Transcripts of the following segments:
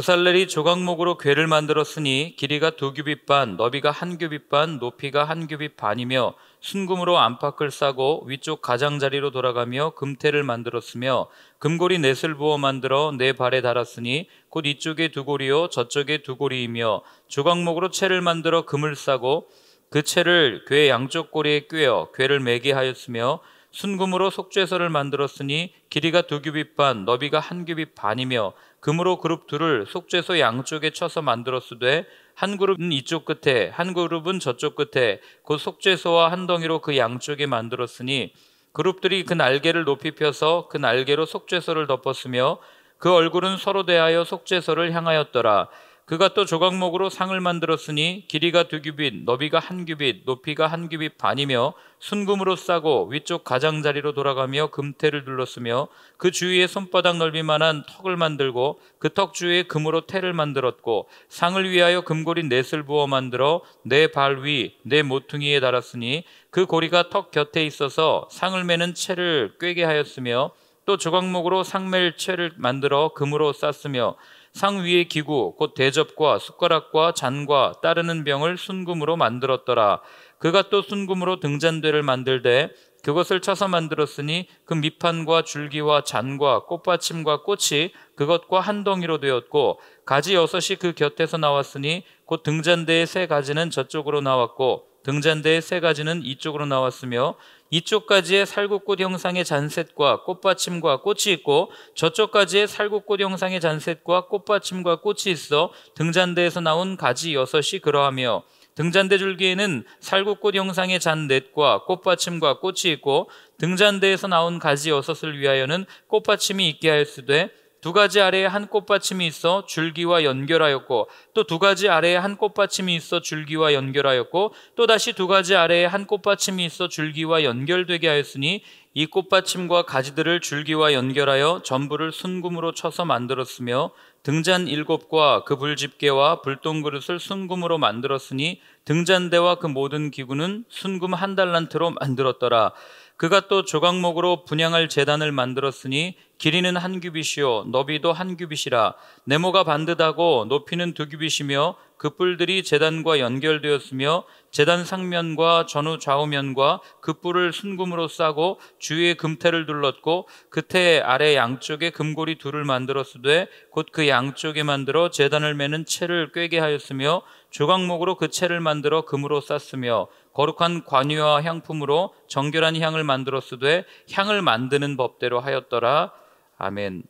부살렐이 조각목으로 궤를 만들었으니 길이가 2규빗 반, 너비가 1규빗 반, 높이가 1규빗 반이며 순금으로 안팎을 싸고 위쪽 가장자리로 돌아가며 금태를 만들었으며 금고리 넷을 부어 만들어 네 발에 달았으니 곧 이쪽에 두 고리요 저쪽에 두 고리이며 조각목으로 채를 만들어 금을 싸고 그 채를 궤 양쪽 고리에 꿰어 궤를 매게 하였으며 순금으로 속죄서를 만들었으니 길이가 2규빗 반, 너비가 1규빗 반이며 금으로 그룹 둘을 속죄소 양쪽에 쳐서 만들었으되 한 그룹은 이쪽 끝에 한 그룹은 저쪽 끝에 곧 속죄소와 한 덩이로 그 양쪽에 만들었으니 그룹들이 그 날개를 높이 펴서 그 날개로 속죄소를 덮었으며 그 얼굴은 서로 대하여 속죄소를 향하였더라. 그가 또 조각목으로 상을 만들었으니 길이가 2규빗, 너비가 1규빗, 높이가 1규빗 반이며 순금으로 싸고 위쪽 가장자리로 돌아가며 금태를 둘렀으며 그 주위에 손바닥 넓이만한 턱을 만들고 그 턱 주위에 금으로 태를 만들었고 상을 위하여 금고리 넷을 부어 만들어 네 발 위, 네 모퉁이에 달았으니 그 고리가 턱 곁에 있어서 상을 매는 채를 꿰게 하였으며 또 조각목으로 상맬 채를 만들어 금으로 쌌으며 상 위의 기구 곧 대접과 숟가락과 잔과 따르는 병을 순금으로 만들었더라. 그가 또 순금으로 등잔대를 만들되 그것을 쳐서 만들었으니 그 밑판과 줄기와 잔과 꽃받침과 꽃이 그것과 한 덩이로 되었고 가지 6이 그 곁에서 나왔으니 곧 등잔대의 3가지는 저쪽으로 나왔고 등잔대의 3가지는 이쪽으로 나왔으며 이쪽 가지에 살구꽃 형상의 잔셋과 꽃받침과 꽃이 있고 저쪽 가지에 살구꽃 형상의 잔셋과 꽃받침과 꽃이 있어 등잔대에서 나온 가지 6이 그러하며 등잔대 줄기에는 살구꽃 형상의 잔넷과 꽃받침과 꽃이 있고 등잔대에서 나온 가지 6을 위하여는 꽃받침이 있게 하였으되 2가지 아래에 한 꽃받침이 있어 줄기와 연결하였고 또 2가지 아래에 한 꽃받침이 있어 줄기와 연결하였고 또 다시 2가지 아래에 한 꽃받침이 있어 줄기와 연결되게 하였으니 이 꽃받침과 가지들을 줄기와 연결하여 전부를 순금으로 쳐서 만들었으며 등잔 7과 그 불집게와 불똥그릇을 순금으로 만들었으니 등잔대와 그 모든 기구는 순금 1달란트로 만들었더라. 그가 또 조각목으로 분향할 제단을 만들었으니 길이는 1규빗이요 너비도 1규빗이라. 네모가 반듯하고 높이는 2규빗이며 그 뿔들이 제단과 연결되었으며 제단 상면과 전후 좌우면과 그 뿔을 순금으로 싸고 주위에 금태를 둘렀고 그 태 아래 양쪽에 금고리 둘을 만들었으되 곧 그 양쪽에 만들어 제단을 매는 채를 꿰게 하였으며 조각목으로 그 채를 만들어 금으로 쌌으며 거룩한 관유와 향품으로 정결한 향을 만들었으되 향을 만드는 법대로 하였더라. 아멘.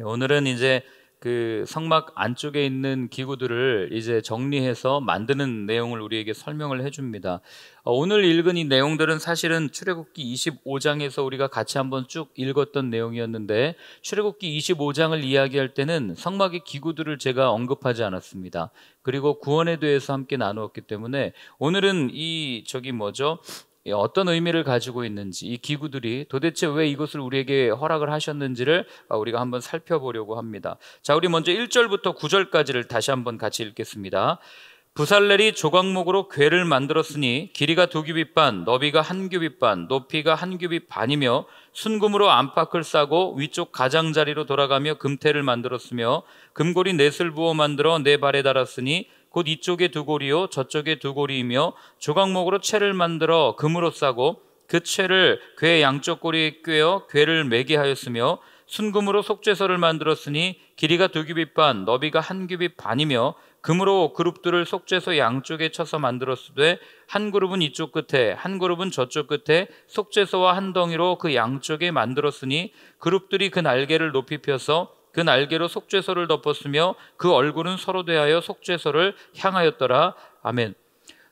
오늘은 이제 그 성막 안쪽에 있는 기구들을 이제 정리해서 만드는 내용을 우리에게 설명을 해줍니다. 오늘 읽은 이 내용들은 사실은 출애굽기 25장에서 우리가 같이 한번 쭉 읽었던 내용이었는데 출애굽기 25장을 이야기할 때는 성막의 기구들을 제가 언급하지 않았습니다. 그리고 구원에 대해서 함께 나누었기 때문에 오늘은 어떤 의미를 가지고 있는지, 이 기구들이 도대체 왜 이것을 우리에게 허락을 하셨는지를 우리가 한번 살펴보려고 합니다. 자, 우리 먼저 1절부터 9절까지를 다시 한번 같이 읽겠습니다. 부살렐이 조각목으로 궤를 만들었으니 길이가 2규빗 반, 너비가 1규빗 반, 높이가 1규빗 반이며 순금으로 안팎을 싸고 위쪽 가장자리로 돌아가며 금태를 만들었으며 금고리 넷을 부어 만들어 네 발에 달았으니 곧 이쪽에 2고리요 저쪽에 2고리이며 조각목으로 채를 만들어 금으로 싸고 그 채를 궤 양쪽 고리에 꿰어 궤를 매게 하였으며 순금으로 속죄서를 만들었으니 길이가 2규빗 반, 너비가 1규빗 반이며 금으로 그룹들을 속죄소 양쪽에 쳐서 만들었으되 한 그룹은 이쪽 끝에 한 그룹은 저쪽 끝에 속죄소와 한 덩이로 그 양쪽에 만들었으니 그룹들이 그 날개를 높이 펴서 그 날개로 속죄소를 덮었으며 그 얼굴은 서로 대하여 속죄소를 향하였더라. 아멘.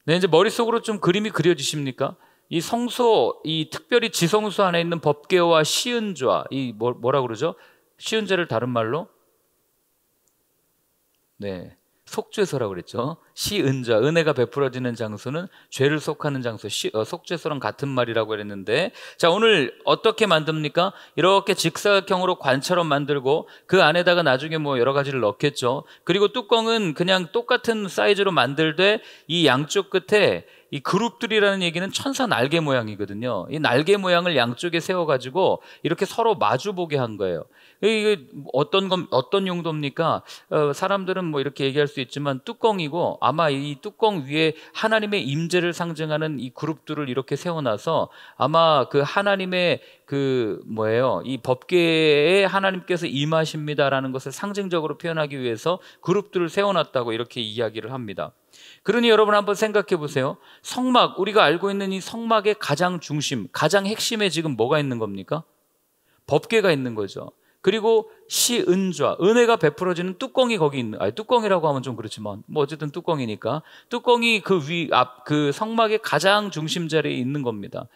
네, 이제 머릿속으로 좀 그림이 그려지십니까? 이 성소, 이 특별히 지성소 안에 있는 법궤와 시은좌, 이 뭐라 그러죠? 시은좌를 다른 말로? 네, 속죄소라고 그랬죠. 시은좌, 은혜가 베풀어지는 장소는 죄를 속하는 장소, 속죄소랑 같은 말이라고 그랬는데, 자, 오늘 어떻게 만듭니까? 이렇게 직사각형으로 관처럼 만들고 그 안에다가 나중에 뭐 여러 가지를 넣겠죠. 그리고 뚜껑은 그냥 똑같은 사이즈로 만들되 이 양쪽 끝에 이 그룹들이라는 얘기는 천사 날개 모양이거든요. 이 날개 모양을 양쪽에 세워가지고 이렇게 서로 마주보게 한 거예요. 이게 어떤 용도입니까? 사람들은 뭐 이렇게 얘기할 수 있지만 뚜껑이고, 아마 이 뚜껑 위에 하나님의 임재를 상징하는 이 그룹들을 이렇게 세워놔서 아마 그 하나님의 이 법궤에 하나님께서 임하십니다라는 것을 상징적으로 표현하기 위해서 그룹들을 세워놨다고 이렇게 이야기를 합니다. 그러니 여러분 한번 생각해 보세요. 성막, 우리가 알고 있는 이 성막의 가장 중심, 가장 핵심에 지금 뭐가 있는 겁니까? 법궤가 있는 거죠. 그리고 시은좌, 은혜가 베풀어지는 뚜껑이 거기 있는, 뚜껑이라고 하면 좀 그렇지만 뭐 어쨌든 뚜껑이니까, 뚜껑이 그 성막의 가장 중심 자리에 있는 겁니다.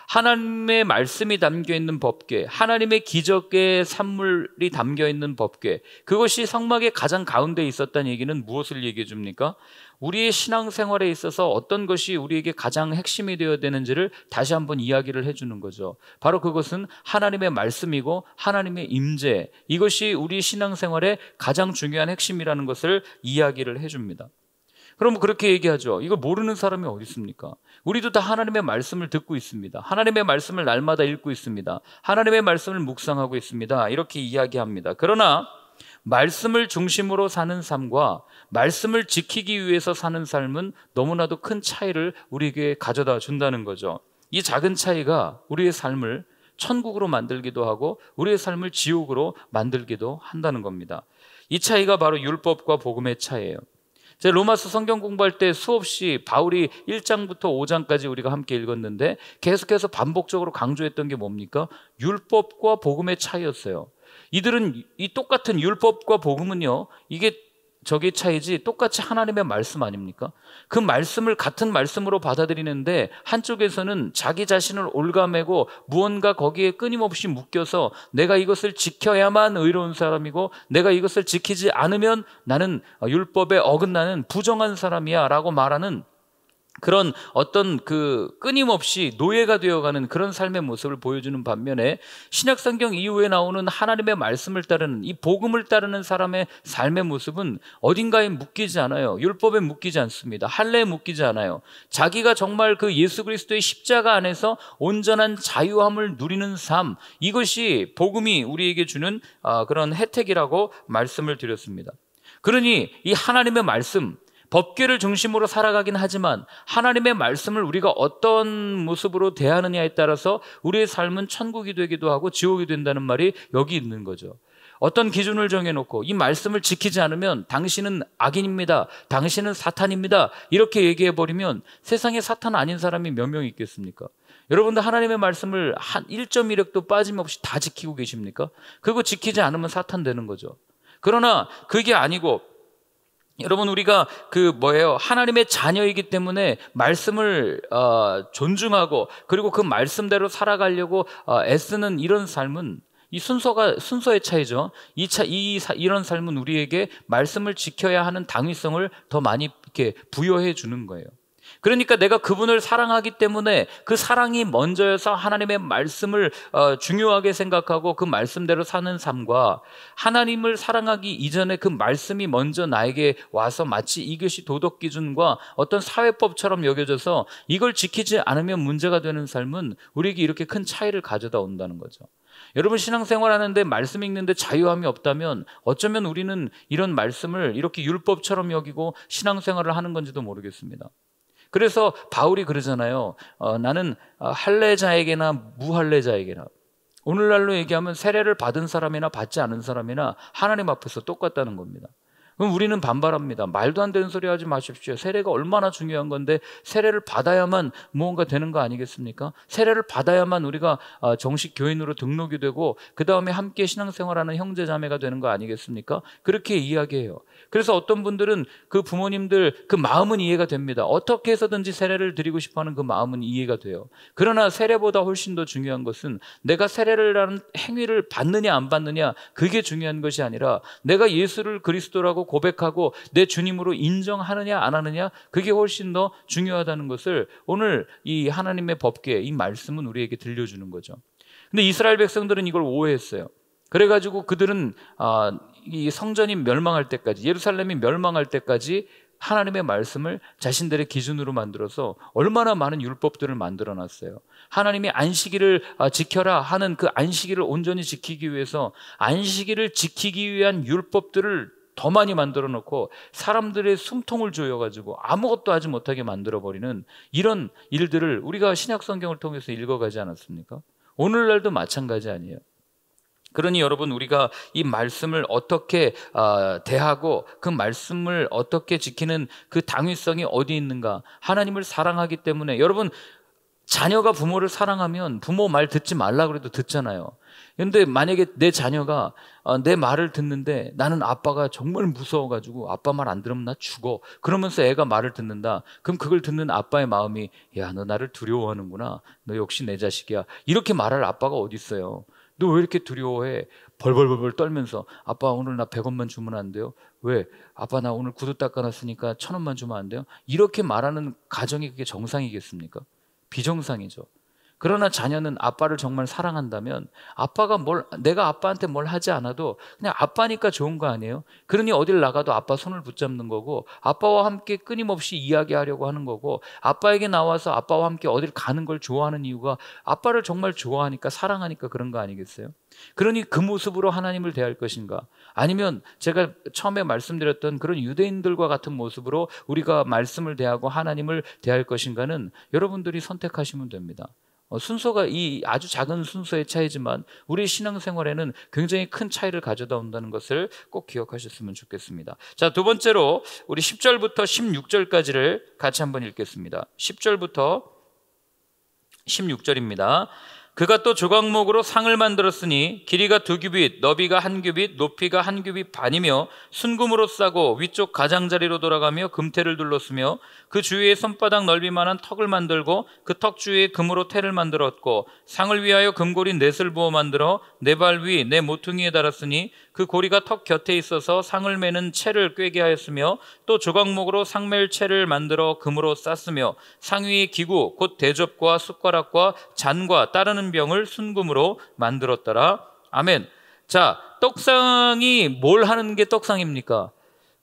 하나님의 말씀이 담겨있는 법궤, 하나님의 기적의 산물이 담겨있는 법궤, 그것이 성막의 가장 가운데에 있었다는 얘기는 무엇을 얘기해 줍니까? 우리의 신앙생활에 있어서 어떤 것이 우리에게 가장 핵심이 되어야 되는지를 다시 한번 이야기를 해주는 거죠. 바로 그것은 하나님의 말씀이고 하나님의 임재, 이것이 우리 신앙생활의 가장 중요한 핵심이라는 것을 이야기를 해줍니다. 그럼 그렇게 얘기하죠. 이걸 모르는 사람이 어디 있습니까? 우리도 다 하나님의 말씀을 듣고 있습니다. 하나님의 말씀을 날마다 읽고 있습니다. 하나님의 말씀을 묵상하고 있습니다. 이렇게 이야기합니다. 그러나 말씀을 중심으로 사는 삶과 말씀을 지키기 위해서 사는 삶은 너무나도 큰 차이를 우리에게 가져다 준다는 거죠. 이 작은 차이가 우리의 삶을 천국으로 만들기도 하고 우리의 삶을 지옥으로 만들기도 한다는 겁니다. 이 차이가 바로 율법과 복음의 차이예요. 제가 로마서 성경 공부할 때 수없이 바울이 1장부터 5장까지 우리가 함께 읽었는데 계속해서 반복적으로 강조했던 게 뭡니까? 율법과 복음의 차이였어요. 이들은 이 똑같은 율법과 복음은요, 이게 저기 차이지 똑같이 하나님의 말씀 아닙니까? 그 말씀을 같은 말씀으로 받아들이는데 한쪽에서는 자기 자신을 올가매고 무언가 거기에 끊임없이 묶여서 내가 이것을 지켜야만 의로운 사람이고 내가 이것을 지키지 않으면 나는 율법에 어긋나는 부정한 사람이야 라고 말하는 그런 어떤 끊임없이 노예가 되어가는 그런 삶의 모습을 보여주는 반면에 신약성경 이후에 나오는 하나님의 말씀을 따르는 이 복음을 따르는 사람의 삶의 모습은 어딘가에 묶이지 않아요. 율법에 묶이지 않습니다. 할례에 묶이지 않아요. 자기가 정말 그 예수 그리스도의 십자가 안에서 온전한 자유함을 누리는 삶, 이것이 복음이 우리에게 주는 그런 혜택이라고 말씀을 드렸습니다. 그러니 이 하나님의 말씀, 법궤를 중심으로 살아가긴 하지만 하나님의 말씀을 우리가 어떤 모습으로 대하느냐에 따라서 우리의 삶은 천국이 되기도 하고 지옥이 된다는 말이 여기 있는 거죠. 어떤 기준을 정해놓고 이 말씀을 지키지 않으면 당신은 악인입니다, 당신은 사탄입니다, 이렇게 얘기해버리면 세상에 사탄 아닌 사람이 몇 명 있겠습니까? 여러분들 하나님의 말씀을 한 1.1획도 빠짐없이 다 지키고 계십니까? 그거 지키지 않으면 사탄 되는 거죠. 그러나 그게 아니고 여러분, 우리가 하나님의 자녀이기 때문에 말씀을 존중하고 그리고 그 말씀대로 살아가려고 애쓰는 이런 삶은 이 순서의 차이죠. 이런 삶은 우리에게 말씀을 지켜야 하는 당위성을 더 많이 이렇게 부여해 주는 거예요. 그러니까 내가 그분을 사랑하기 때문에 그 사랑이 먼저여서 하나님의 말씀을 중요하게 생각하고 그 말씀대로 사는 삶과 하나님을 사랑하기 이전에 그 말씀이 먼저 나에게 와서 마치 이것이 도덕 기준과 어떤 사회법처럼 여겨져서 이걸 지키지 않으면 문제가 되는 삶은 우리에게 이렇게 큰 차이를 가져다 온다는 거죠. 여러분, 신앙생활 하는데 말씀 읽는데 자유함이 없다면 어쩌면 우리는 이런 말씀을 이렇게 율법처럼 여기고 신앙생활을 하는 건지도 모르겠습니다. 그래서 바울이 그러잖아요. 나는 할례자에게나 무할례자에게나, 오늘날로 얘기하면 세례를 받은 사람이나 받지 않은 사람이나 하나님 앞에서 똑같다는 겁니다. 그럼 우리는 반발합니다. 말도 안 되는 소리 하지 마십시오. 세례가 얼마나 중요한 건데 세례를 받아야만 무언가 되는 거 아니겠습니까? 세례를 받아야만 우리가 정식 교인으로 등록이 되고 그 다음에 함께 신앙생활하는 형제자매가 되는 거 아니겠습니까? 그렇게 이야기해요. 그래서 어떤 분들은 그 부모님들 그 마음은 이해가 됩니다. 어떻게 해서든지 세례를 드리고 싶어하는 그 마음은 이해가 돼요. 그러나 세례보다 훨씬 더 중요한 것은 내가 세례를 하는 행위를 받느냐 안 받느냐, 그게 중요한 것이 아니라 내가 예수를 그리스도라고 고백하고 내 주님으로 인정하느냐 안 하느냐, 그게 훨씬 더 중요하다는 것을 오늘 이 하나님의 법궤, 이 말씀은 우리에게 들려주는 거죠. 근데 이스라엘 백성들은 이걸 오해했어요. 그래가지고 그들은 이 성전이 멸망할 때까지, 예루살렘이 멸망할 때까지 하나님의 말씀을 자신들의 기준으로 만들어서 얼마나 많은 율법들을 만들어 놨어요. 하나님이 안식일을 지켜라 하는 그 안식일을 온전히 지키기 위해서 안식일을 지키기 위한 율법들을 더 많이 만들어 놓고 사람들의 숨통을 조여가지고 아무것도 하지 못하게 만들어버리는 이런 일들을 우리가 신약 성경을 통해서 읽어가지 않았습니까? 오늘날도 마찬가지 아니에요. 그러니 여러분, 우리가 이 말씀을 어떻게 대하고 그 말씀을 어떻게 지키는 그 당위성이 어디 있는가? 하나님을 사랑하기 때문에. 여러분, 자녀가 부모를 사랑하면 부모 말 듣지 말라 그래도 듣잖아요. 그런데 만약에 내 자녀가 내 말을 듣는데 나는 아빠가 정말 무서워가지고 아빠 말 안 들으면 나 죽어, 그러면서 애가 말을 듣는다. 그럼 그걸 듣는 아빠의 마음이, 야, 너 나를 두려워하는구나, 너 역시 내 자식이야, 이렇게 말할 아빠가 어디 있어요. 너 왜 이렇게 두려워해? 벌벌벌벌 떨면서, 아빠 오늘 나 100원만 주면 안 돼요? 왜? 아빠 나 오늘 구두 닦아놨으니까 1000원만 주면 안 돼요? 이렇게 말하는 가정이 그게 정상이겠습니까? 비정상이죠. 그러나 자녀는 아빠를 정말 사랑한다면 내가 아빠한테 뭘 하지 않아도 그냥 아빠니까 좋은 거 아니에요? 그러니 어딜 나가도 아빠 손을 붙잡는 거고, 아빠와 함께 끊임없이 이야기하려고 하는 거고, 아빠에게 나와서 아빠와 함께 어딜 가는 걸 좋아하는 이유가 아빠를 정말 좋아하니까, 사랑하니까 그런 거 아니겠어요? 그러니 그 모습으로 하나님을 대할 것인가? 아니면 제가 처음에 말씀드렸던 그런 유대인들과 같은 모습으로 우리가 말씀을 대하고 하나님을 대할 것인가는 여러분들이 선택하시면 됩니다. 순서가 이 아주 작은 순서의 차이지만 우리 신앙생활에는 굉장히 큰 차이를 가져다 온다는 것을 꼭 기억하셨으면 좋겠습니다. 자, 두 번째로 우리 10절부터 16절까지를 같이 한번 읽겠습니다. 10절부터 16절입니다. 그가 또 조각목으로 상을 만들었으니 길이가 2규빗, 너비가 1규빗, 높이가 1규빗 반이며 순금으로 싸고 위쪽 가장자리로 돌아가며 금테를 둘렀으며 그 주위에 손바닥 넓이만한 턱을 만들고 그 턱 주위에 금으로 테를 만들었고 상을 위하여 금고리 넷을 부어 만들어 네 발 위 네 모퉁이에 달았으니 그 고리가 턱 곁에 있어서 상을 매는 채를 꿰게 하였으며 또 조각목으로 상맬 채를 만들어 금으로 쌌으며 상 위에 기구 곧 대접과 숟가락과 잔과 따르는 병을 순금으로 만들었더라. 아멘. 자, 떡상이 뭘 하는 게 떡상입니까?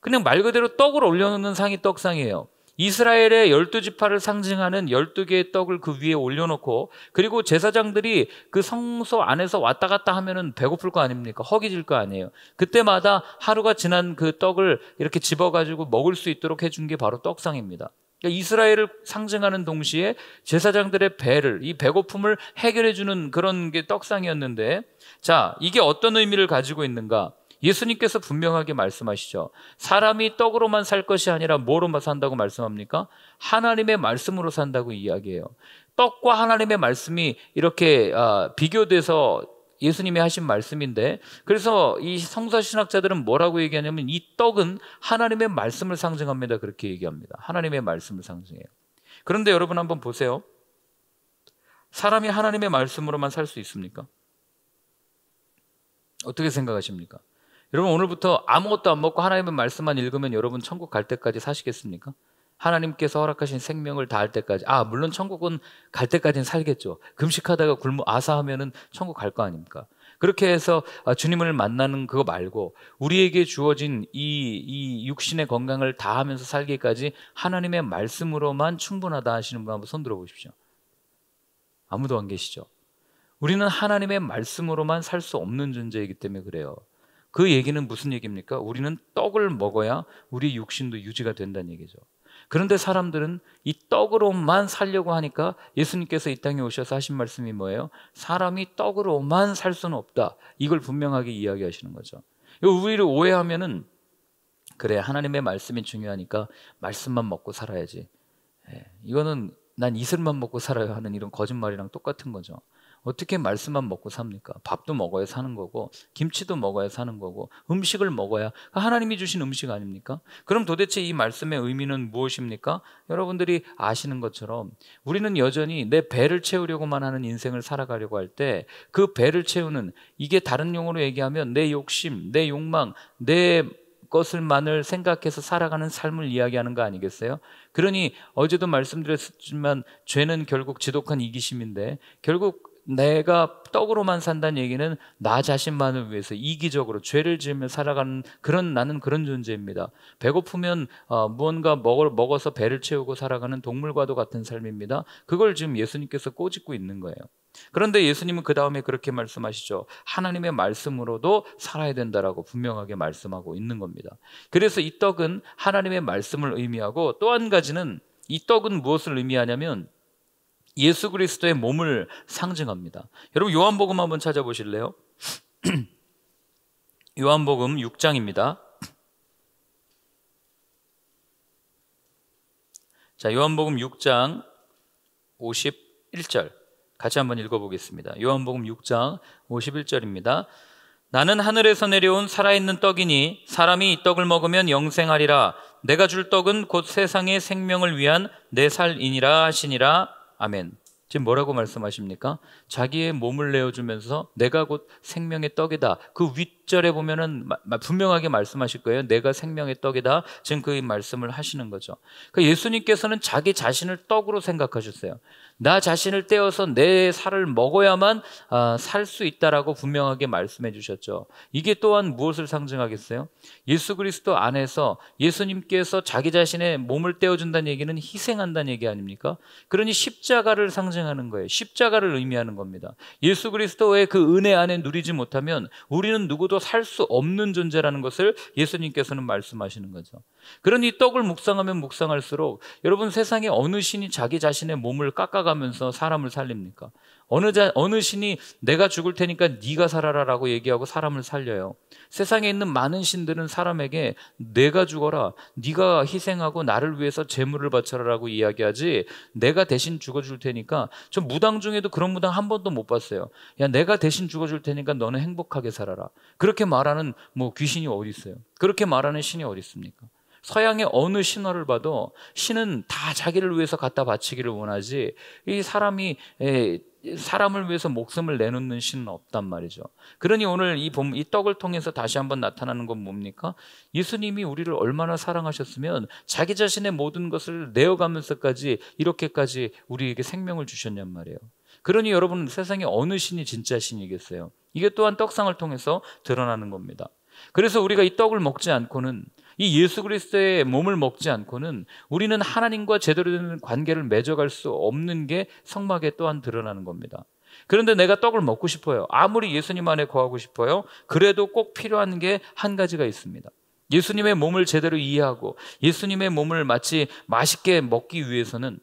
그냥 말 그대로 떡을 올려놓는 상이 떡상이에요. 이스라엘의 12지파를 상징하는 12개의 떡을 그 위에 올려놓고, 그리고 제사장들이 그 성소 안에서 왔다 갔다 하면은 배고플 거 아닙니까? 허기질 거 아니에요. 그때마다 하루가 지난 그 떡을 이렇게 집어가지고 먹을 수 있도록 해준 게 바로 떡상입니다. 그러니까 이스라엘을 상징하는 동시에 제사장들의 배를, 이 배고픔을 해결해주는 그런 게 떡상이었는데, 자, 이게 어떤 의미를 가지고 있는가? 예수님께서 분명하게 말씀하시죠. 사람이 떡으로만 살 것이 아니라 뭐로만 산다고 말씀합니까? 하나님의 말씀으로 산다고 이야기해요. 떡과 하나님의 말씀이 이렇게 비교돼서 예수님이 하신 말씀인데, 그래서 이 성서신학자들은 뭐라고 얘기하냐면 이 떡은 하나님의 말씀을 상징합니다, 그렇게 얘기합니다. 하나님의 말씀을 상징해요. 그런데 여러분 한번 보세요. 사람이 하나님의 말씀으로만 살 수 있습니까? 어떻게 생각하십니까? 여러분, 오늘부터 아무것도 안 먹고 하나님의 말씀만 읽으면 여러분 천국 갈 때까지 사시겠습니까? 하나님께서 허락하신 생명을 다할 때까지. 물론 천국은 갈 때까지는 살겠죠. 금식하다가 굶어 아사하면은 천국 갈 거 아닙니까? 그렇게 해서 주님을 만나는 그거 말고 우리에게 주어진 이 육신의 건강을 다하면서 살기까지 하나님의 말씀으로만 충분하다 하시는 분 한번 손 들어 보십시오. 아무도 안 계시죠? 우리는 하나님의 말씀으로만 살 수 없는 존재이기 때문에 그래요. 그 얘기는 무슨 얘기입니까? 우리는 떡을 먹어야 우리 육신도 유지가 된다는 얘기죠. 그런데 사람들은 이 떡으로만 살려고 하니까 예수님께서 이 땅에 오셔서 하신 말씀이 뭐예요? 사람이 떡으로만 살 수는 없다. 이걸 분명하게 이야기하시는 거죠. 우리를 오해하면은, 그래, 하나님의 말씀이 중요하니까 말씀만 먹고 살아야지. 이거는 난 이슬만 먹고 살아야 하는 이런 거짓말이랑 똑같은 거죠. 어떻게 말씀만 먹고 삽니까? 밥도 먹어야 사는 거고, 김치도 먹어야 사는 거고, 음식을 먹어야 하나님이 주신 음식 아닙니까? 그럼 도대체 이 말씀의 의미는 무엇입니까? 여러분들이 아시는 것처럼 우리는 여전히 내 배를 채우려고만 하는 인생을 살아가려고 할 때 그 배를 채우는, 이게 다른 용어로 얘기하면 내 욕심, 내 욕망, 내 것을만을 생각해서 살아가는 삶을 이야기하는 거 아니겠어요? 그러니 어제도 말씀드렸지만 죄는 결국 지독한 이기심인데, 결국 내가 떡으로만 산다는 얘기는 나 자신만을 위해서 이기적으로 죄를 지으며 살아가는 나는 그런 존재입니다. 배고프면 무언가 먹어서 배를 채우고 살아가는 동물과도 같은 삶입니다. 그걸 지금 예수님께서 꼬집고 있는 거예요. 그런데 예수님은 그 다음에 그렇게 말씀하시죠. 하나님의 말씀으로도 살아야 된다라고 분명하게 말씀하고 있는 겁니다. 그래서 이 떡은 하나님의 말씀을 의미하고, 또 한 가지는 이 떡은 무엇을 의미하냐면 예수 그리스도의 몸을 상징합니다. 여러분 요한복음 한번 찾아보실래요? 요한복음 6장입니다. 자, 요한복음 6장 51절 같이 한번 읽어보겠습니다. 요한복음 6장 51절입니다. 나는 하늘에서 내려온 살아있는 떡이니 사람이 이 떡을 먹으면 영생하리라. 내가 줄 떡은 곧 세상의 생명을 위한 내 살이니라 하시니라. 아멘. 지금 뭐라고 말씀하십니까? 자기의 몸을 내어주면서 내가 곧 생명의 떡이다. 그 윗절에 보면은 분명하게 말씀하실 거예요. 내가 생명의 떡이다. 지금 그 말씀을 하시는 거죠. 그러니까 예수님께서는 자기 자신을 떡으로 생각하셨어요. 나 자신을 떼어서 내 살을 먹어야만 살 수 있다라고 분명하게 말씀해 주셨죠. 이게 또한 무엇을 상징하겠어요? 예수 그리스도 안에서 예수님께서 자기 자신의 몸을 떼어준다는 얘기는 희생한다는 얘기 아닙니까? 그러니 십자가를 상징하는 거예요. 십자가를 의미하는 겁니다. 예수 그리스도의 그 은혜 안에 누리지 못하면 우리는 누구도 살 수 없는 존재라는 것을 예수님께서는 말씀하시는 거죠. 그러니 떡을 묵상하면 묵상할수록 여러분, 세상에 어느 신이 자기 자신의 몸을 깎아가면서 사람을 살립니까? 어느 신이 내가 죽을 테니까 네가 살아라라고 얘기하고 사람을 살려요? 세상에 있는 많은 신들은 사람에게 내가 죽어라, 네가 희생하고 나를 위해서 제물을 바쳐라라고 이야기하지, 내가 대신 죽어줄 테니까. 저 무당 중에도 그런 무당 한 번도 못 봤어요. 야, 내가 대신 죽어줄 테니까 너는 행복하게 살아라. 그렇게 말하는 귀신이 어디 있어요? 그렇게 말하는 신이 어디 있습니까? 서양의 어느 신화를 봐도 신은 다 자기를 위해서 갖다 바치기를 원하지, 이 사람을 위해서 목숨을 내놓는 신은 없단 말이죠. 그러니 오늘 이 떡을 통해서 다시 한번 나타나는 건 뭡니까? 예수님이 우리를 얼마나 사랑하셨으면 자기 자신의 모든 것을 내어가면서까지 이렇게까지 우리에게 생명을 주셨냔 말이에요. 그러니 여러분, 세상에 어느 신이 진짜 신이겠어요? 이게 또한 떡상을 통해서 드러나는 겁니다. 그래서 우리가 이 떡을 먹지 않고는, 이 예수 그리스도의 몸을 먹지 않고는 우리는 하나님과 제대로 된 관계를 맺어갈 수 없는 게 성막에 또한 드러나는 겁니다. 그런데 내가 떡을 먹고 싶어요. 아무리 예수님 안에 거하고 싶어요. 그래도 꼭 필요한 게 한 가지가 있습니다. 예수님의 몸을 제대로 이해하고 예수님의 몸을 마치 맛있게 먹기 위해서는,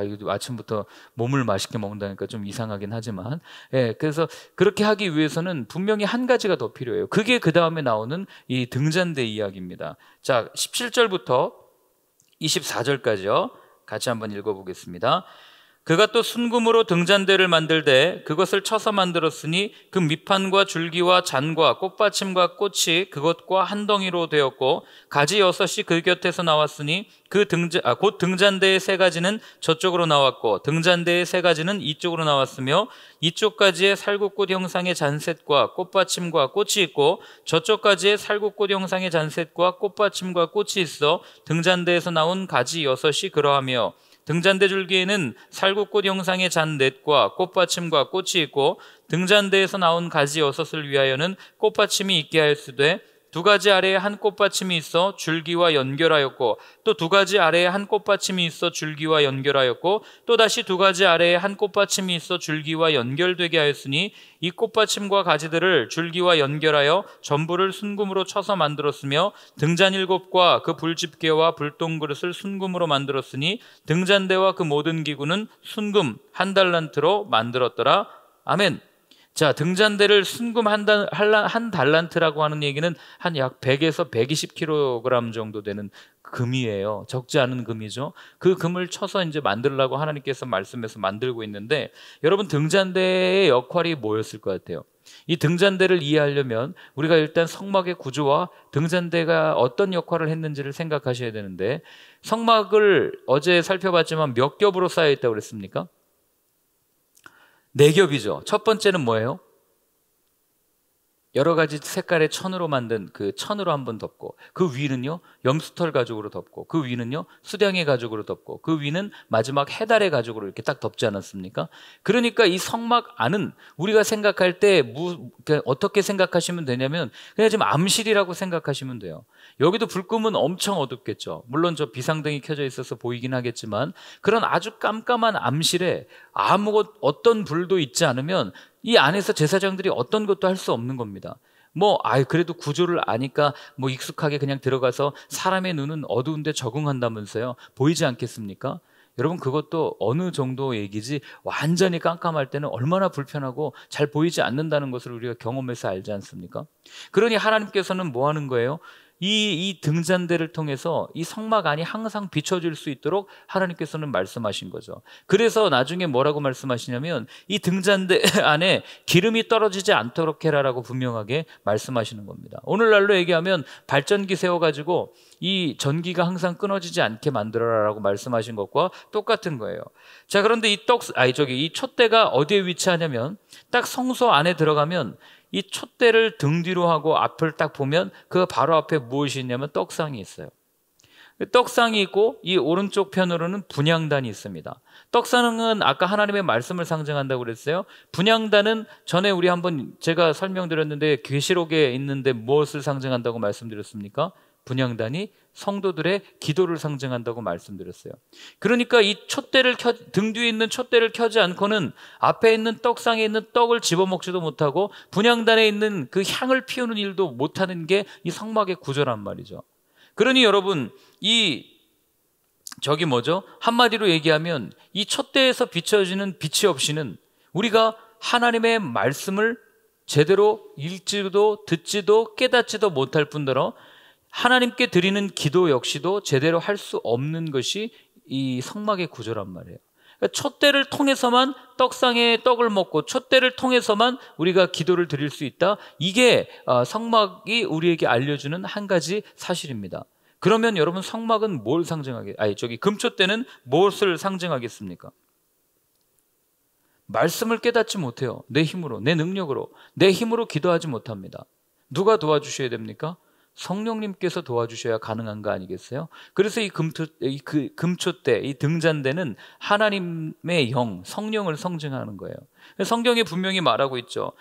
이거 아침부터 몸을 맛있게 먹는다니까 좀 이상하긴 하지만, 그래서 그렇게 하기 위해서는 분명히 한 가지가 더 필요해요. 그게 그 다음에 나오는 이 등잔대 이야기입니다. 자, 17절부터 24절까지요. 같이 한번 읽어보겠습니다. 그가 또 순금으로 등잔대를 만들되 그것을 쳐서 만들었으니 그 밑판과 줄기와 잔과 꽃받침과 꽃이 그것과 한 덩이로 되었고 가지 6이 그 곁에서 나왔으니 곧 등잔대의 3가지는 저쪽으로 나왔고 등잔대의 3가지는 이쪽으로 나왔으며 이쪽 가지에 살구꽃 형상의 잔셋과 꽃받침과 꽃이 있고 저쪽 가지에 살구꽃 형상의 잔셋과 꽃받침과 꽃이 있어 등잔대에서 나온 가지 6이 그러하며 등잔대 줄기에는 살구꽃 형상의 잔넷과 꽃받침과 꽃이 있고 등잔대에서 나온 가지 6을 위하여는 꽃받침이 있게 하였으되 2가지 아래에 한 꽃받침이 있어 줄기와 연결하였고 또 2가지 아래에 한 꽃받침이 있어 줄기와 연결하였고 또 다시 2가지 아래에 한 꽃받침이 있어 줄기와 연결되게 하였으니 이 꽃받침과 가지들을 줄기와 연결하여 전부를 순금으로 쳐서 만들었으며 등잔 7과 그 불집게와 불똥그릇을 순금으로 만들었으니 등잔대와 그 모든 기구는 순금 1달란트로 만들었더라. 아멘. 자, 등잔대를 순금 한 달란트라고 하는 얘기는 한 약 100에서 120kg 정도 되는 금이에요. 적지 않은 금이죠. 그 금을 쳐서 이제 만들려고 하나님께서 말씀해서 만들고 있는데, 여러분, 등잔대의 역할이 뭐였을 것 같아요? 이 등잔대를 이해하려면 우리가 일단 성막의 구조와 등잔대가 어떤 역할을 했는지를 생각하셔야 되는데, 성막을 어제 살펴봤지만 몇 겹으로 쌓여 있다고 그랬습니까? 4겹이죠. 첫 번째는 뭐예요? 여러 가지 색깔의 천으로 만든 그 천으로 한번 덮고, 그 위는요 염스털 가죽으로 덮고, 그 위는요 수량의 가죽으로 덮고, 그 위는 마지막 해달의 가죽으로 이렇게 딱 덮지 않았습니까? 그러니까 이 성막 안은 우리가 생각할 때 어떻게 생각하시면 되냐면, 그냥 지금 암실이라고 생각하시면 돼요. 여기도 불 끄면 엄청 어둡겠죠. 물론 저 비상등이 켜져 있어서 보이긴 하겠지만, 그런 아주 깜깜한 암실에 어떤 불도 있지 않으면 이 안에서 제사장들이 어떤 것도 할 수 없는 겁니다. 그래도 구조를 아니까 익숙하게 그냥 들어가서, 사람의 눈은 어두운데 적응한다면서요. 보이지 않겠습니까? 여러분, 그것도 어느 정도 얘기지, 완전히 깜깜할 때는 얼마나 불편하고 잘 보이지 않는다는 것을 우리가 경험해서 알지 않습니까? 그러니 하나님께서는 뭐 하는 거예요? 이 등잔대를 통해서 이 성막 안이 항상 비춰질 수 있도록 하나님께서는 말씀하신 거죠. 그래서 나중에 뭐라고 말씀하시냐면, 이 등잔대 안에 기름이 떨어지지 않도록 해라라고 분명하게 말씀하시는 겁니다. 오늘날로 얘기하면 발전기 세워가지고 이 전기가 항상 끊어지지 않게 만들어라라고 말씀하신 것과 똑같은 거예요. 자, 그런데 이 촛대가 어디에 위치하냐면, 딱 성소 안에 들어가면 이 촛대를 등 뒤로 하고 앞을 딱 보면 그 바로 앞에 무엇이 있냐면 떡상이 있어요. 떡상이 있고, 이 오른쪽 편으로는 분향단이 있습니다. 떡상은 아까 하나님의 말씀을 상징한다고 그랬어요. 분향단은 전에 제가 설명드렸는데, 계시록에 있는데 무엇을 상징한다고 말씀드렸습니까? 분향단이 성도들의 기도를 상징한다고 말씀드렸어요. 그러니까 이 등 뒤에 있는 촛대를 켜지 않고는 앞에 있는 떡상에 있는 떡을 집어먹지도 못하고, 분향단에 있는 그 향을 피우는 일도 못하는 게 이 성막의 구조란 말이죠. 그러니 여러분, 한마디로 얘기하면 이 촛대에서 비춰지는 빛이 없이는 우리가 하나님의 말씀을 제대로 읽지도 듣지도 깨닫지도 못할 뿐더러 하나님께 드리는 기도 역시도 제대로 할 수 없는 것이 이 성막의 구조란 말이에요. 그러니까 촛대를 통해서만 떡상에 떡을 먹고, 촛대를 통해서만 우리가 기도를 드릴 수 있다. 이게 성막이 우리에게 알려주는 한 가지 사실입니다. 그러면 여러분, 성막은 금촛대는 무엇을 상징하겠습니까? 말씀을 깨닫지 못해요. 내 힘으로, 내 능력으로, 내 힘으로 기도하지 못합니다. 누가 도와주셔야 됩니까? 성령님께서 도와주셔야 가능한 거 아니겠어요? 그래서 이 금촛대, 이 등잔대는 하나님의 영, 성령을 상징하는 거예요. 성경에 분명히 말하고 있죠.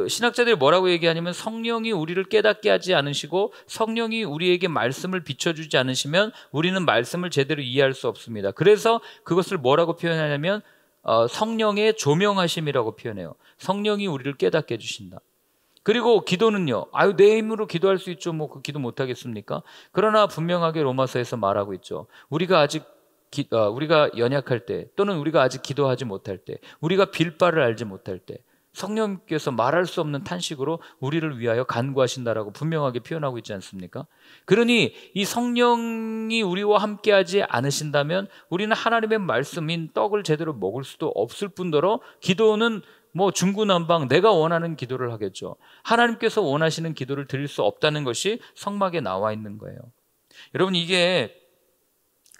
신학자들이 뭐라고 얘기하냐면, 성령이 우리를 깨닫게 하지 않으시고 성령이 우리에게 말씀을 비춰주지 않으시면 우리는 말씀을 제대로 이해할 수 없습니다. 그래서 그것을 뭐라고 표현하냐면 성령의 조명하심이라고 표현해요. 성령이 우리를 깨닫게 해주신다. 그리고 기도는요, 내 힘으로 기도할 수 있죠. 그 기도 못하겠습니까? 그러나 분명하게 로마서에서 말하고 있죠. 우리가 연약할 때, 또는 우리가 아직 기도하지 못할 때, 우리가 빌 바를 알지 못할 때, 성령께서 말할 수 없는 탄식으로 우리를 위하여 간구하신다라고 분명하게 표현하고 있지 않습니까? 그러니 이 성령이 우리와 함께하지 않으신다면 우리는 하나님의 말씀인 떡을 제대로 먹을 수도 없을 뿐더러, 기도는 중구난방 내가 원하는 기도를 하겠죠. 하나님께서 원하시는 기도를 드릴 수 없다는 것이 성막에 나와 있는 거예요. 여러분, 이게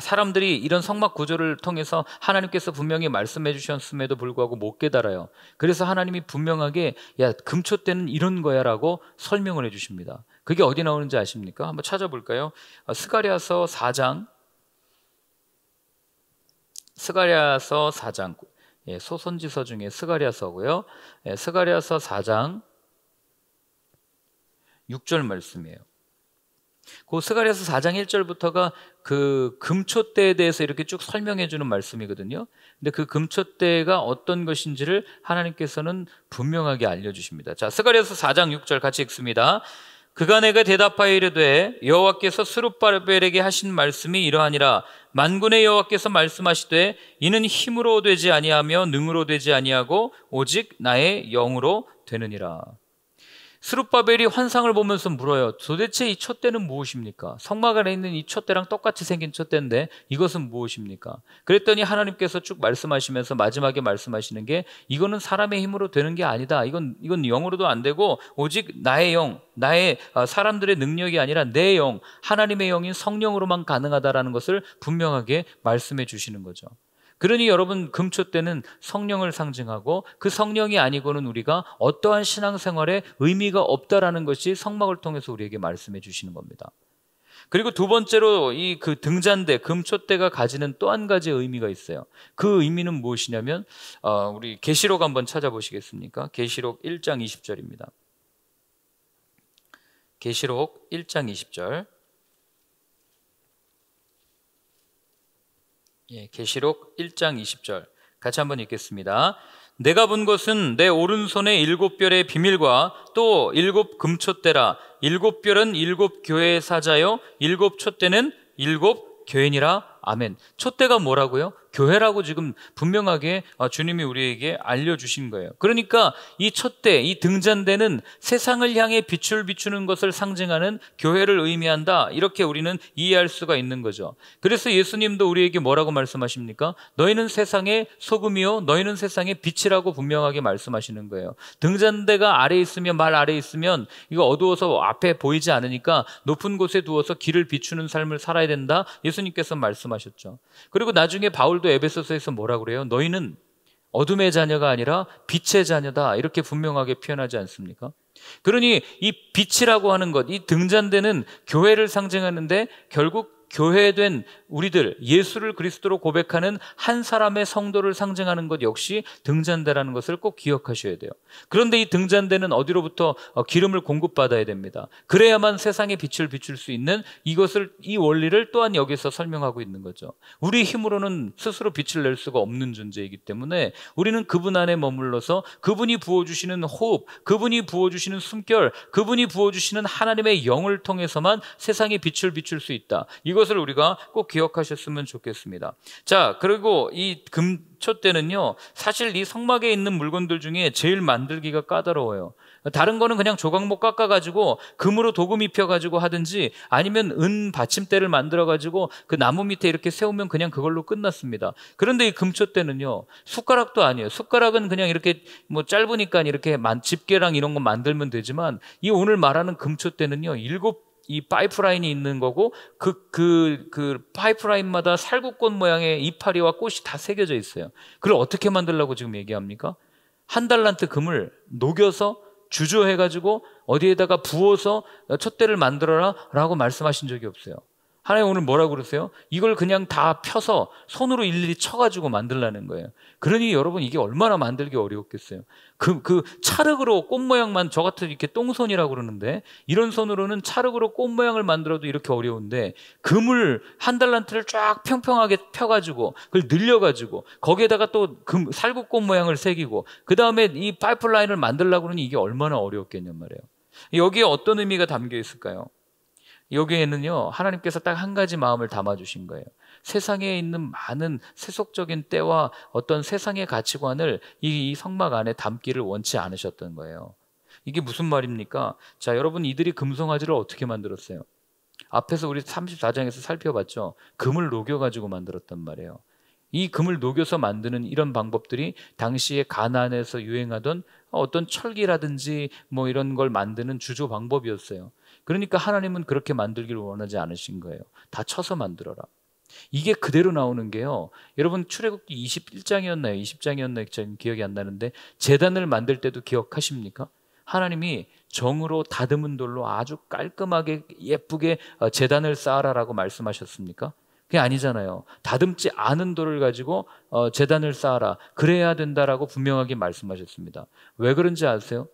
사람들이 이런 성막 구조를 통해서 하나님께서 분명히 말씀해 주셨음에도 불구하고 못 깨달아요. 그래서 하나님이 분명하게 금촛대는 이런 거야 라고 설명을 해 주십니다. 그게 어디 나오는지 아십니까? 한번 찾아볼까요? 스가랴서 4장, 소선지서 중에 스가랴서고요. 스가랴서 4장 6절 말씀이에요. 그 스가랴서 4장 1절부터가 그 금촛대에 대해서 이렇게 쭉 설명해 주는 말씀이거든요. 근데 그 금촛대가 어떤 것인지를 하나님께서는 분명하게 알려주십니다. 자, 스가랴서 4장 6절 같이 읽습니다. 그가 내게 대답하여 이르되, 여호와께서 스룹바벨에게 하신 말씀이 이러하니라. 만군의 여호와께서 말씀하시되, 이는 힘으로 되지 아니하며 능으로 되지 아니하고 오직 나의 영으로 되느니라. 스룹바벨이 환상을 보면서 물어요. 도대체 이 촛대는 무엇입니까? 성막 안에 있는 이 촛대랑 똑같이 생긴 촛대인데 이것은 무엇입니까? 그랬더니 하나님께서 쭉 말씀하시면서 마지막에 말씀하시는 게, 이거는 사람의 힘으로 되는 게 아니다. 이건 영으로도 안 되고 오직 나의 영, 사람들의 능력이 아니라 내 영, 하나님의 영인 성령으로만 가능하다라는 것을 분명하게 말씀해 주시는 거죠. 그러니 여러분, 금초대는 성령을 상징하고 그 성령이 아니고는 우리가 어떠한 신앙생활에 의미가 없다라는 것이 성막을 통해서 우리에게 말씀해 주시는 겁니다. 그리고 두 번째로 이 그 등잔대, 금초대가 가지는 또 한 가지 의미가 있어요. 그 의미는 무엇이냐면 우리 계시록 한번 찾아보시겠습니까? 계시록 1장 20절입니다. 계시록 1장 20절. 예, 계시록 1장 20절 같이 한번 읽겠습니다. 내가 본 것은 내 오른손에 7별의 비밀과 또 7 금촛대라. 7별은 7 교회의 사자요 7 촛대는 7 교인이라. 아멘. 촛대가 뭐라고요? 교회라고 지금 분명하게 주님이 우리에게 알려주신 거예요. 그러니까 이 촛대, 이 등잔대는 세상을 향해 빛을 비추는 것을 상징하는 교회를 의미한다, 이렇게 우리는 이해할 수가 있는 거죠. 그래서 예수님도 우리에게 뭐라고 말씀하십니까? 너희는 세상의 소금이요 너희는 세상의 빛이라고 분명하게 말씀하시는 거예요. 등잔대가 아래에 있으면, 말 아래에 있으면 이거 어두워서 앞에 보이지 않으니까 높은 곳에 두어서 길을 비추는 삶을 살아야 된다, 예수님께서 말씀하셨죠. 그리고 나중에 바울도 에베소서에서 뭐라고 그래요? 너희는 어둠의 자녀가 아니라 빛의 자녀다, 이렇게 분명하게 표현하지 않습니까? 그러니 이 빛이라고 하는 것, 이 등잔대는 교회를 상징하는데 결국 교회된 우리들, 예수를 그리스도로 고백하는 한 사람의 성도를 상징하는 것 역시 등잔대라는 것을 꼭 기억하셔야 돼요. 그런데 이 등잔대는 어디로부터 기름을 공급받아야 됩니다. 그래야만 세상의 빛을 비출 수 있는 이것을, 이 원리를 또한 여기서 설명하고 있는 거죠. 우리 힘으로는 스스로 빛을 낼 수가 없는 존재이기 때문에 우리는 그분 안에 머물러서 그분이 부어주시는 호흡, 그분이 부어주시는 숨결, 그분이 부어주시는 하나님의 영을 통해서만 세상의 빛을 비출 수 있다, 이것을 우리가 꼭 기억하셨으면 좋겠습니다. 자, 그리고 이 금촛대는요, 사실 이 성막에 있는 물건들 중에 제일 만들기가 까다로워요. 다른 거는 그냥 조각목 깎아가지고 금으로 도금 입혀가지고 하든지 아니면 은 받침대를 만들어가지고 그 나무 밑에 이렇게 세우면 그냥 그걸로 끝났습니다. 그런데 이 금촛대는요, 숟가락도 아니에요. 숟가락은 그냥 이렇게 뭐 짧으니까 이렇게 집게랑 이런 거 만들면 되지만 이 오늘 말하는 금촛대는요, 7 파이프라인이 있는 거고 그 파이프라인마다 살구꽃 모양의 이파리와 꽃이 다 새겨져 있어요. 그걸 어떻게 만들려고 지금 얘기합니까? 1달란트 금을 녹여서 주조해가지고 어디에다가 부어서 촛대를 만들어라 라고 말씀하신 적이 없어요. 하나님 오늘 뭐라고 그러세요? 이걸 그냥 다 펴서 손으로 일일이 쳐가지고 만들라는 거예요. 그러니 여러분, 이게 얼마나 만들기 어려웠겠어요. 그 찰흙으로 꽃 모양만, 저 같은 이렇게 똥손이라고 그러는데 이런 손으로는 찰흙으로 꽃 모양을 만들어도 이렇게 어려운데 금을 1달란트를 쫙 평평하게 펴가지고 그걸 늘려가지고 거기에다가 또 살구꽃 모양을 새기고 그 다음에 이 파이프라인을 만들려고 그러니 이게 얼마나 어려웠겠냔 말이에요. 여기에 어떤 의미가 담겨 있을까요? 여기에는요, 하나님께서 딱 한 가지 마음을 담아주신 거예요. 세상에 있는 많은 세속적인 때와 어떤 세상의 가치관을 이 성막 안에 담기를 원치 않으셨던 거예요. 이게 무슨 말입니까? 자, 여러분, 이들이 금송아지를 어떻게 만들었어요? 앞에서 우리 34장에서 살펴봤죠. 금을 녹여가지고 만들었단 말이에요. 이 금을 녹여서 만드는 이런 방법들이 당시에 가나안에서 유행하던 어떤 철기라든지 뭐 이런 걸 만드는 주조 방법이었어요. 그러니까 하나님은 그렇게 만들기를 원하지 않으신 거예요. 다 쳐서 만들어라. 이게 그대로 나오는 게요, 여러분 출애굽기 21장이었나요? 20장이었나요? 기억이 안 나는데 제단을 만들 때도 기억하십니까? 하나님이 정으로 다듬은 돌로 아주 깔끔하게 예쁘게 제단을 쌓아라라고 말씀하셨습니까? 그게 아니잖아요. 다듬지 않은 돌을 가지고 제단을 쌓아라, 그래야 된다라고 분명하게 말씀하셨습니다. 왜 그런지 아세요?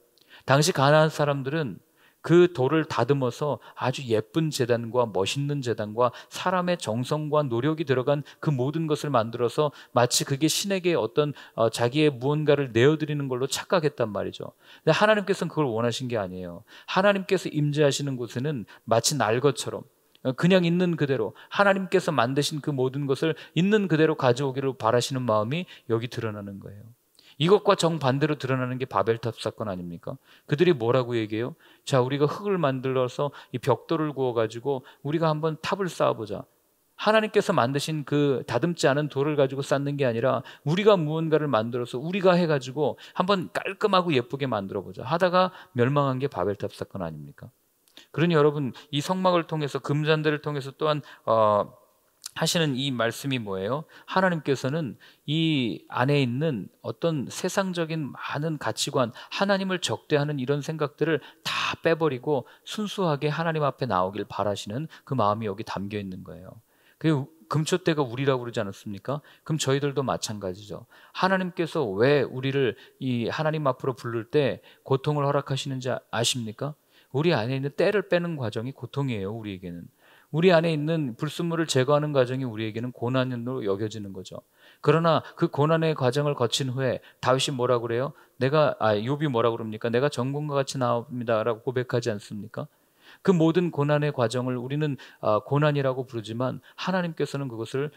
당시 가나안 사람들은 그 돌을 다듬어서 아주 예쁜 제단과 멋있는 제단과 사람의 정성과 노력이 들어간 그 모든 것을 만들어서 마치 그게 신에게 어떤 자기의 무언가를 내어드리는 걸로 착각했단 말이죠. 근데 하나님께서는 그걸 원하신 게 아니에요. 하나님께서 임재하시는 곳에는 마치 날 것처럼 그냥 있는 그대로 하나님께서 만드신 그 모든 것을 있는 그대로 가져오기를 바라시는 마음이 여기 드러나는 거예요. 이것과 정반대로 드러나는 게 바벨탑 사건 아닙니까? 그들이 뭐라고 얘기해요? 자, 우리가 흙을 만들어서 이 벽돌을 구워가지고 우리가 한번 탑을 쌓아보자. 하나님께서 만드신 그 다듬지 않은 돌을 가지고 쌓는 게 아니라 우리가 무언가를 만들어서 우리가 해가지고 한번 깔끔하고 예쁘게 만들어보자 하다가 멸망한 게 바벨탑 사건 아닙니까? 그러니 여러분, 이 성막을 통해서, 금잔대를 통해서 또한 하시는 이 말씀이 뭐예요? 하나님께서는 이 안에 있는 어떤 세상적인 많은 가치관, 하나님을 적대하는 이런 생각들을 다 빼버리고 순수하게 하나님 앞에 나오길 바라시는 그 마음이 여기 담겨 있는 거예요. 그 금초대가 우리라고 그러지 않았습니까? 그럼 저희들도 마찬가지죠. 하나님께서 왜 우리를 이 하나님 앞으로 부를 때 고통을 허락하시는지 아십니까? 우리 안에 있는 때를 빼는 과정이 고통이에요. 우리에게는. 우리 안에 있는 불순물을 제거하는 과정이 우리에게는 고난으로 여겨지는 거죠. 그러나 그 고난의 과정을 거친 후에 다윗이 뭐라고 그래요? 욥이 뭐라고 그럽니까? 내가 정금과 같이 나옵니다라고 고백하지 않습니까? 그 모든 고난의 과정을 우리는 고난이라고 부르지만 하나님께서는 그것을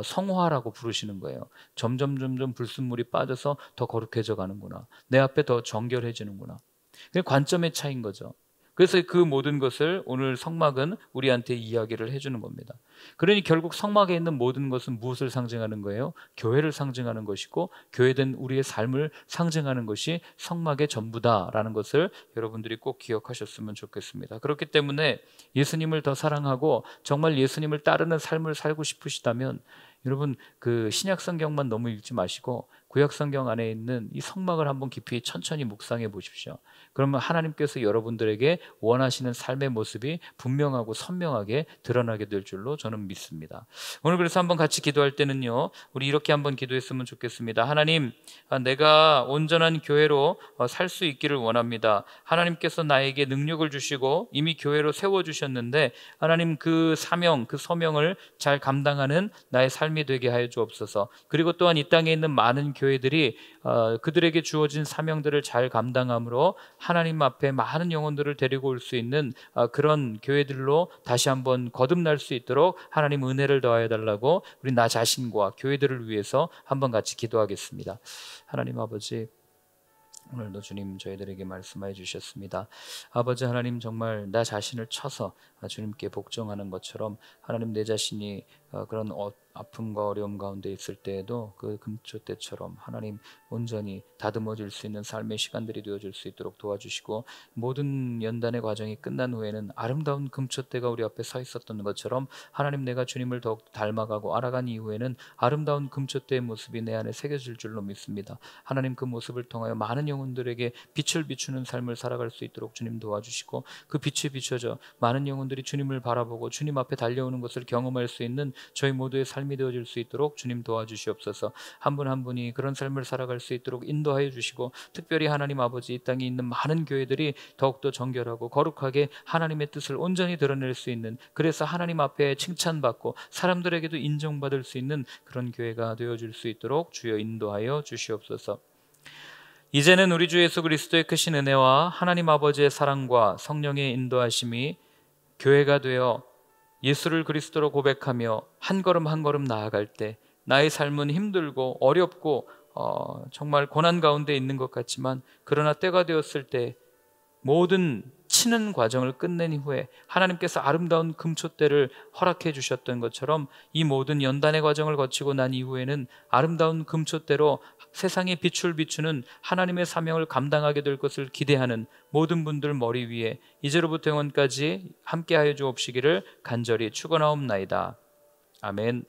성화라고 부르시는 거예요. 점점 불순물이 빠져서 더 거룩해져 가는구나. 내 앞에 더 정결해지는구나. 그게 관점의 차이인 거죠. 그래서 그 모든 것을 오늘 성막은 우리한테 이야기를 해주는 겁니다. 그러니 결국 성막에 있는 모든 것은 무엇을 상징하는 거예요? 교회를 상징하는 것이고 교회된 우리의 삶을 상징하는 것이 성막의 전부다라는 것을 여러분들이 꼭 기억하셨으면 좋겠습니다. 그렇기 때문에 예수님을 더 사랑하고 정말 예수님을 따르는 삶을 살고 싶으시다면 여러분 그 신약 성경만 너무 읽지 마시고 구약 성경 안에 있는 이 성막을 한번 깊이 천천히 묵상해 보십시오. 그러면 하나님께서 여러분들에게 원하시는 삶의 모습이 분명하고 선명하게 드러나게 될 줄로 저는 믿습니다. 오늘 그래서 한번 같이 기도할 때는요, 우리 이렇게 한번 기도했으면 좋겠습니다. 하나님, 내가 온전한 교회로 살 수 있기를 원합니다. 하나님께서 나에게 능력을 주시고 이미 교회로 세워주셨는데 하나님 그 사명, 그 소명을 잘 감당하는 나의 삶이 되게 하여 주옵소서. 그리고 또한 이 땅에 있는 많은 교회들이 그들에게 주어진 사명들을 잘 감당함으로 하나님 앞에 많은 영혼들을 데리고 올 수 있는 그런 교회들로 다시 한번 거듭날 수 있도록 하나님 은혜를 더하여 달라고 우리 나 자신과 교회들을 위해서 한번 같이 기도하겠습니다. 하나님 아버지, 오늘도 주님 저희들에게 말씀해 주셨습니다. 아버지 하나님, 정말 나 자신을 쳐서 주님께 복종하는 것처럼 하나님 내 자신이 그런 아픔과 어려움 가운데 있을 때에도 그 금초 때처럼 하나님 온전히 다듬어질 수 있는 삶의 시간들이 되어질 수 있도록 도와주시고, 모든 연단의 과정이 끝난 후에는 아름다운 금초 때가 우리 앞에 서 있었던 것처럼 하나님 내가 주님을 더욱 닮아가고 알아간 이후에는 아름다운 금초 때의 모습이 내 안에 새겨질 줄로 믿습니다. 하나님 그 모습을 통하여 많은 영혼들에게 빛을 비추는 삶을 살아갈 수 있도록 주님 도와주시고, 그 빛이 비춰져 많은 영혼들이 주님을 바라보고 주님 앞에 달려오는 것을 경험할 수 있는 저희 모두의 삶이 되어질 수 있도록 주님 도와주시옵소서. 한 분 한 분이 그런 삶을 살아갈 수 있도록 인도하여 주시고, 특별히 하나님 아버지 이 땅에 있는 많은 교회들이 더욱더 정결하고 거룩하게 하나님의 뜻을 온전히 드러낼 수 있는, 그래서 하나님 앞에 칭찬받고 사람들에게도 인정받을 수 있는 그런 교회가 되어줄 수 있도록 주여 인도하여 주시옵소서. 이제는 우리 주 예수 그리스도의 크신 은혜와 하나님 아버지의 사랑과 성령의 인도하심이 교회가 되어 예수를 그리스도로 고백하며 한 걸음 한 걸음 나아갈 때 나의 삶은 힘들고 어렵고 정말 고난 가운데 있는 것 같지만, 그러나 때가 되었을 때 모든 치는 과정을 끝낸 후에 하나님께서 아름다운 금초대를 허락해 주셨던 것처럼 이 모든 연단의 과정을 거치고 난 이후에는 아름다운 금초대로 세상에 빛을 비추는 하나님의 사명을 감당하게 될 것을 기대하는 모든 분들 머리 위에 이제로부터 영원까지 함께하여 주옵시기를 간절히 축원하옵나이다. 아멘.